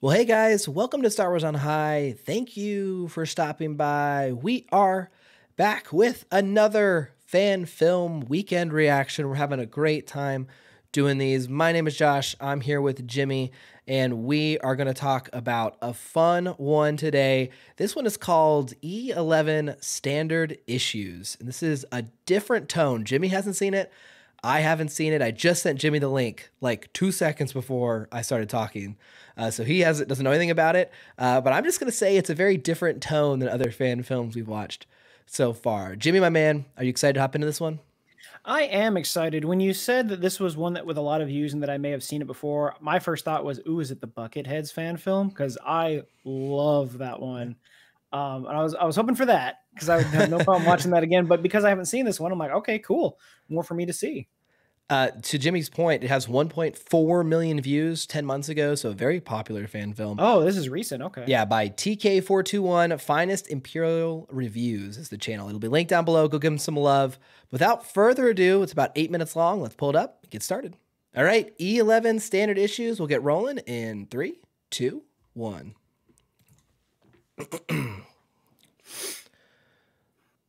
Well, hey guys, welcome to Star Wars on High. Thank you for stopping by. We are back with another fan film weekend reaction. We're having a great time doing these. My name is Josh. I'm here with Jimmy, and we are going to talk about a fun one today. This one is called E-11 Standard Issues, and this is a different tone. Jimmy hasn't seen it. I haven't seen it. I just sent Jimmy the link like 2 seconds before I started talking. So he doesn't know anything about it. But I'm just going to say it's a very different tone than other fan films we've watched so far. Jimmy, my man, are you excited to hop into this one? I am excited. When you said that this was one that with a lot of views and that I may have seen it before, my first thought was, ooh, is it the Bucketheads fan film? Because I love that one. And I was hoping for that because I would have no problem watching that again. But because I haven't seen this one, I'm like, okay, cool. More for me to see. To Jimmy's point, it has 1.4 million views 10 months ago, so a very popular fan film. Oh, this is recent. Okay. Yeah, by TK421, Finest Imperial Reviews is the channel. It'll be linked down below. Go give them some love. Without further ado, it's about 8 minutes long. Let's pull it up and get started. All right, E-11 Standard Issues. We'll get rolling in 3, 2, 1.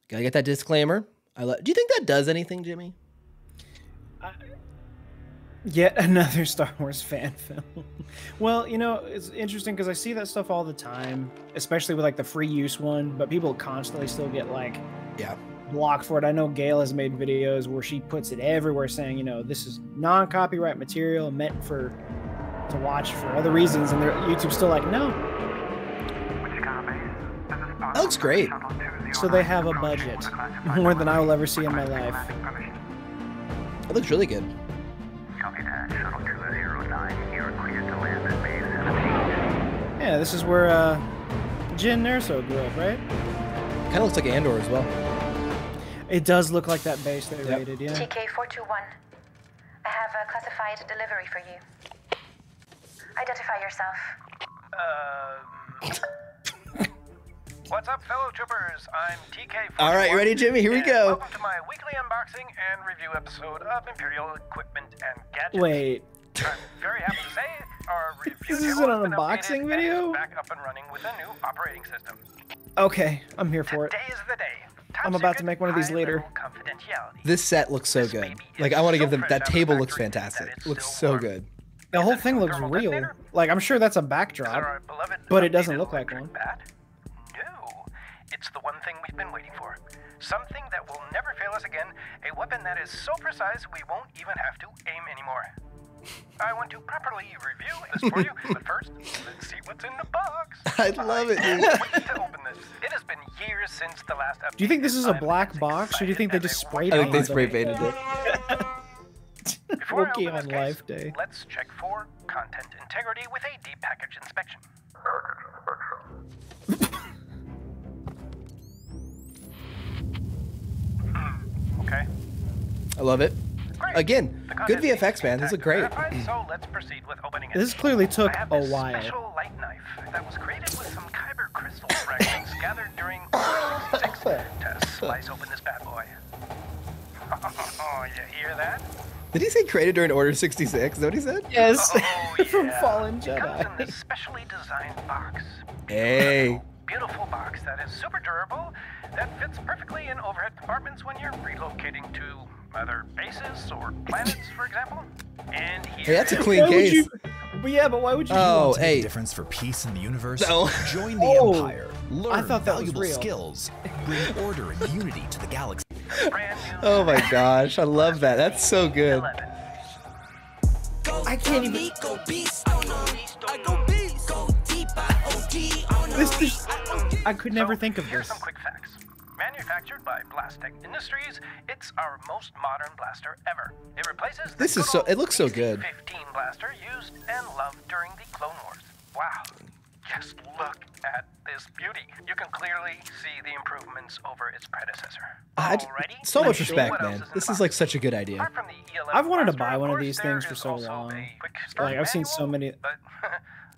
Gotta get that disclaimer. Do you think that does anything, Jimmy? Yet another Star Wars fan film. Well, you know, it's interesting because I see that stuff all the time, especially with like the free use one, but people constantly still get like blocked for it. I know Gail has made videos where she puts it everywhere saying, you know, this is non-copyright material meant to watch for other reasons, and YouTube's still like, no. That looks great. So they have a budget, more than I will ever see in my life. It looks really good. Yeah, this is where Jyn Erso grew up, right? Kind of looks like Andor as well. It does look like that base they raided, yeah. TK421, I have a classified delivery for you. Identify yourself. What's up, fellow troopers? I'm TK421. All right, you ready, Jimmy? Here we go. Welcome to my weekly unboxing and review episode of Imperial Equipment and Gadgets. Wait. I'm very happy to say our review This is an unboxing video? back up and running with a new operating system. Okay, I'm here for it. Today is the day. I'm about to make one of these later. This set looks so good. Like, I want to give them, that table looks fantastic. It looks so good. The whole thing looks real. Like, I'm sure that's a backdrop, but it doesn't look like one. No, it's the one thing we've been waiting for. Something that will never fail us again. A weapon that is so precise we won't even have to aim anymore. I want to properly review this for you, but first, let's see what's in the box. I love it, dude. Wait to open this. It has been years since the last update. Do you think this is a black box, or do you think they just sprayed it? I think they spray painted it. Before I Rookie open on this Life case, Day. let's check for content integrity with a deep package inspection. Okay. I love it. Great. Again, The good content VFX, man. This is great. So let's proceed with opening it. This clearly took I have a this while. special light knife that was created with some kyber crystal fragments gathered during Order 66 to slice open this bad boy. Oh, you hear that? Did he say created during Order 66? Is that what he said? Yes, Oh, from yeah. Fallen It comes in Jedi. this specially designed box. Hey. Beautiful box that is super durable, that fits perfectly in overhead compartments when you're relocating to other bases or planets, for example. And here Hey, that's a it is. clean Why would case. you? But yeah, but why would you? Oh, Want to make a hey. difference for peace in the universe? No. Join the Oh, Empire. Learn I thought that was valuable real. skills. Bring order and unity to the galaxy. Brand new Oh my gosh, I love that. That's so good. E-11. I can't even. This is. I could never think of Here's this. some quick facts. Manufactured by Blastech Industries, it's our most modern blaster ever. It replaces the This is good so- old it looks so good. DC-15 blaster used and loved during the Clone Wars. Wow. Just look at this beauty. You can clearly see the improvements over its predecessor. Already? So much Let's see respect, what else man. is in This the is box. like such a good idea. Apart from the E-11 I've wanted to blaster, buy one of course, these there things for is so also long. a quick start Like, I've seen so manual, many. But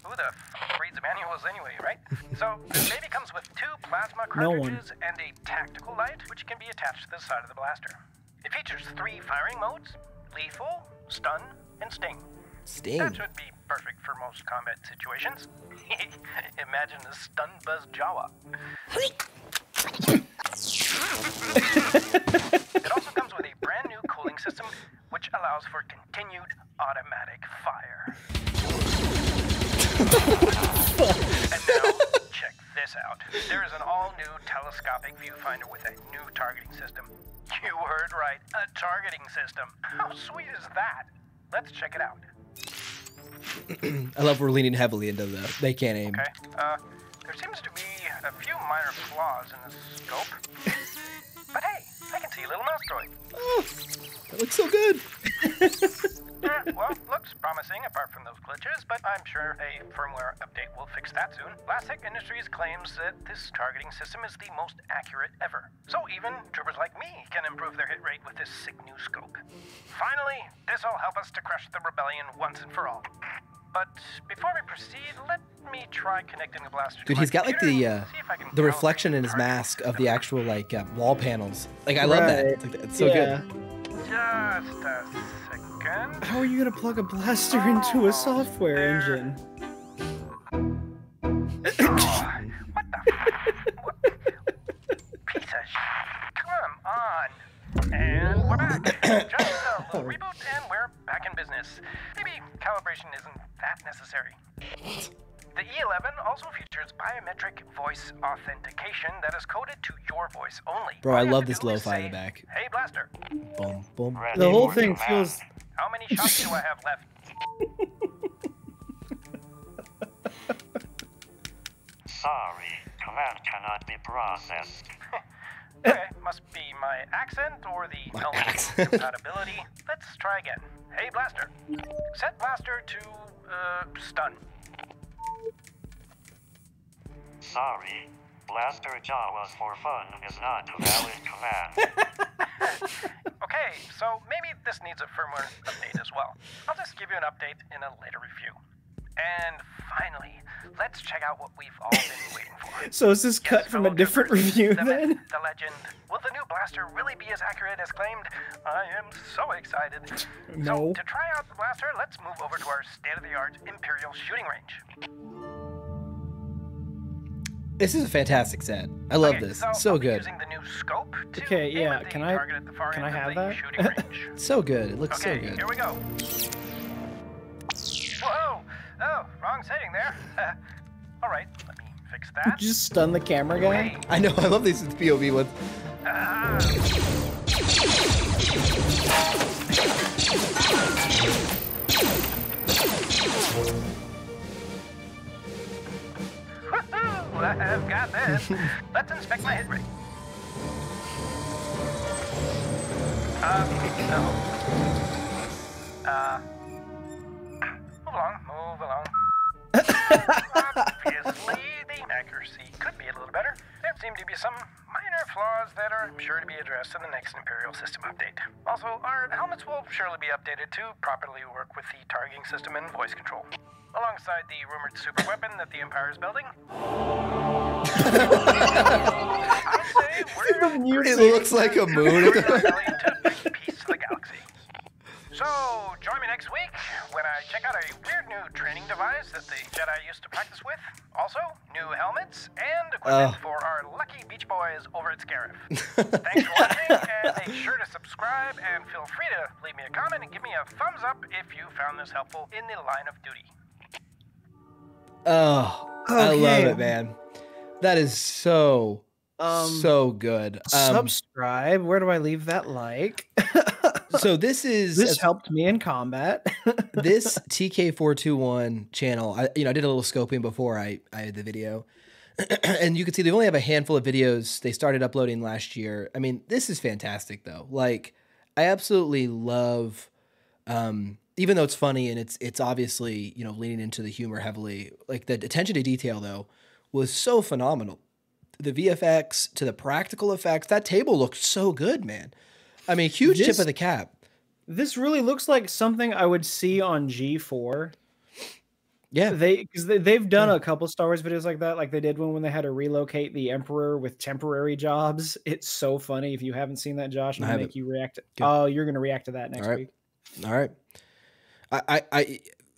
who the f reads manuals anyway, right? So this baby comes with 2 plasma No one. cartridges and a tactical light, which can be attached to the side of the blaster. It features 3 firing modes: lethal, stun, and sting. Sting. That should be perfect for most combat situations. Imagine a stun buzz Jawa. It also comes with a brand new cooling system, which allows for continued automatic fire. And now, check this out. There is an all-new telescopic viewfinder with a new targeting system. You heard right, a targeting system. How sweet is that? Let's check it out. I love we're leaning heavily into the they can't aim. Okay, there seems to be a few minor flaws in the scope. But hey, I can see a little mouse droid. Oh, that looks so good. Well, looks promising apart from those glitches, but I'm sure a firmware update will fix that soon. Blastic Industries claims that this targeting system is the most accurate ever. So even troopers like me can improve their hit rate with this sick new scope. Finally, this'll help us to crush the rebellion once and for all. But before we proceed, let me try connecting the blaster. Dude, he's got like the reflection in his mask of the actual like wall panels. Like I love that. It's so good. Just a second. How are you gonna plug a blaster into a software engine? What the? What? Piece of shit. Come on. And we're back. Just a little reboot, and we're back in business. Maybe calibration isn't that necessary. The E-11 also features biometric voice authentication that is coded to your voice only. Bro, I love this lo-fi in the back. Hey, Blaster. Boom, boom. The whole thing feels... How many shots do I have left? Sorry, command cannot be processed. Okay, must be my accent or the helmet compatibility. Let's try again. Hey, Blaster. Set Blaster to, stun. Sorry, blaster Jawas for fun is not a valid command. Okay, so maybe this needs a firmware update as well. I'll just give you an update in a later review. And finally, let's check out what we've all been waiting for. So is this cut from a different review the then? myth, the legend. Will the new blaster really be as accurate as claimed? I am so excited. No. So to try out the blaster, let's move over to our state-of-the-art Imperial shooting range. This is a fantastic set. I love this. So I'll be good. Using the new scope to Okay, aim yeah. at the Can I target at the far end of have the that? shooting range. So good. It looks Okay, so good. here we go. Whoa! Oh, wrong setting there. All right, let me fix that. Just stun the camera guy? Okay. I know. I love these POV ones. Woohoo! I've got this. Let's inspect my hit rate. No. Move along. Obviously, the accuracy could be a little better. There seem to be some minor flaws that are sure to be addressed in the next Imperial system update. Also, our helmets will surely be updated to properly work with the targeting system and voice control, alongside the rumored super weapon that the Empire is building. I'd say It looks like a moon. we're to bring peace to the galaxy. So, join me next week when I check out a weird new training device that the Jedi used to practice with. Also, new helmets and equipment for our lucky beach boys over at Scarif. Thanks for watching, and make sure to subscribe, and feel free to leave me a comment and give me a thumbs up if you found this helpful in the line of duty. Oh, I love it, man. That is so good. Subscribe. Where do I leave that like? So this helped me in combat. This TK421 channel, I did a little scoping before I had the video. And you can see they only have a handful of videos they started uploading last year. I mean, this is fantastic though. Like, I absolutely love even though it's funny and it's obviously, leaning into the humor heavily, like the attention to detail though was so phenomenal. The VFX to the practical effects, that table looked so good, man. I mean, huge tip of the cap. This really looks like something I would see on G4. Yeah, they've done a couple Star Wars videos like that. Like they did one when they had to relocate the Emperor with temporary jobs. It's so funny. If you haven't seen that, Josh, I'm gonna make you react. Oh, you're gonna react to that next week. All right.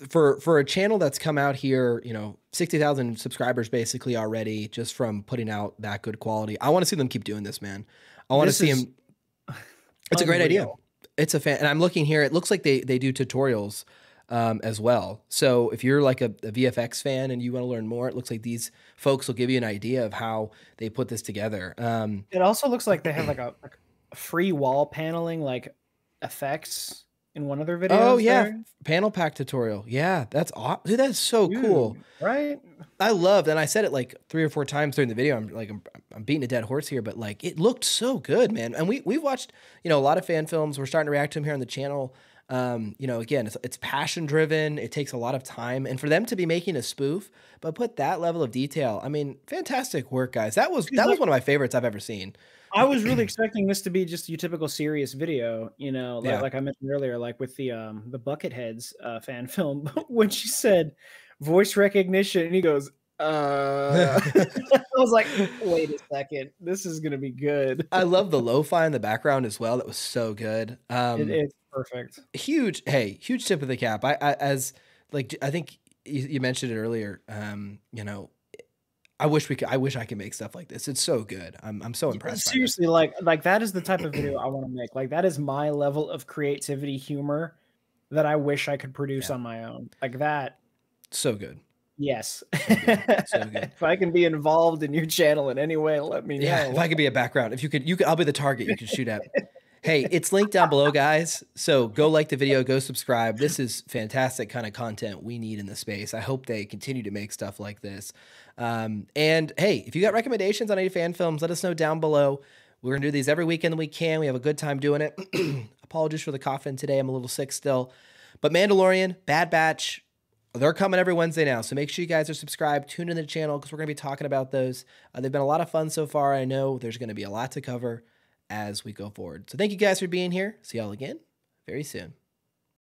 for a channel that's come out here, 60,000 subscribers basically already just from putting out that good quality. I want to see them keep doing this, man. I want to see him. It's a great idea. It's a fan. And I'm looking here. It looks like they do tutorials as well. So if you're like a VFX fan and you want to learn more, it looks like these folks will give you an idea of how they put this together. It also looks like they have like a free wall paneling, like effects in one of their videos. Oh yeah, there. Panel pack tutorial. Yeah, that's awesome. Dude, that's so cool. Right? I loved, and I said it like 3 or 4 times during the video. I'm beating a dead horse here, but like it looked so good, man. And we've watched, a lot of fan films. We're starting to react to them here on the channel. Again, it's passion driven. It takes a lot of time, and for them to be making a spoof, but put that level of detail. I mean, fantastic work, guys. That was one of my favorites I've ever seen. I was really expecting this to be just your typical serious video, like I mentioned earlier, like with the Bucketheads fan film, when she said voice recognition, and he goes, I was like, wait a second, this is gonna be good. I love the lo-fi in the background as well. That was so good. It's perfect. Huge tip of the cap. I think you mentioned it earlier. I wish I could make stuff like this. It's so good. I'm so impressed. Seriously, like that is the type of video I want to make. Like that is my level of creativity, humor that I wish I could produce on my own. Like that. So good. Yes. So good. If I can be involved in your channel in any way, let me know. Yeah, if I could be a background, if you could, I'll be the target you can shoot at. Hey, it's linked down below, guys. So go like the video, go subscribe. This is fantastic kind of content we need in the space. I hope they continue to make stuff like this. And hey, if you got recommendations on any fan films, let us know down below. We're going to do these every weekend that we can. We have a good time doing it. Apologies for the coughing today. I'm a little sick still. But Mandalorian, Bad Batch, they're coming every Wednesday now. So make sure you guys are subscribed, tune in to the channel because we're going to be talking about those. They've been a lot of fun so far. I know there's going to be a lot to cover as we go forward. So thank you guys for being here. See y'all again very soon.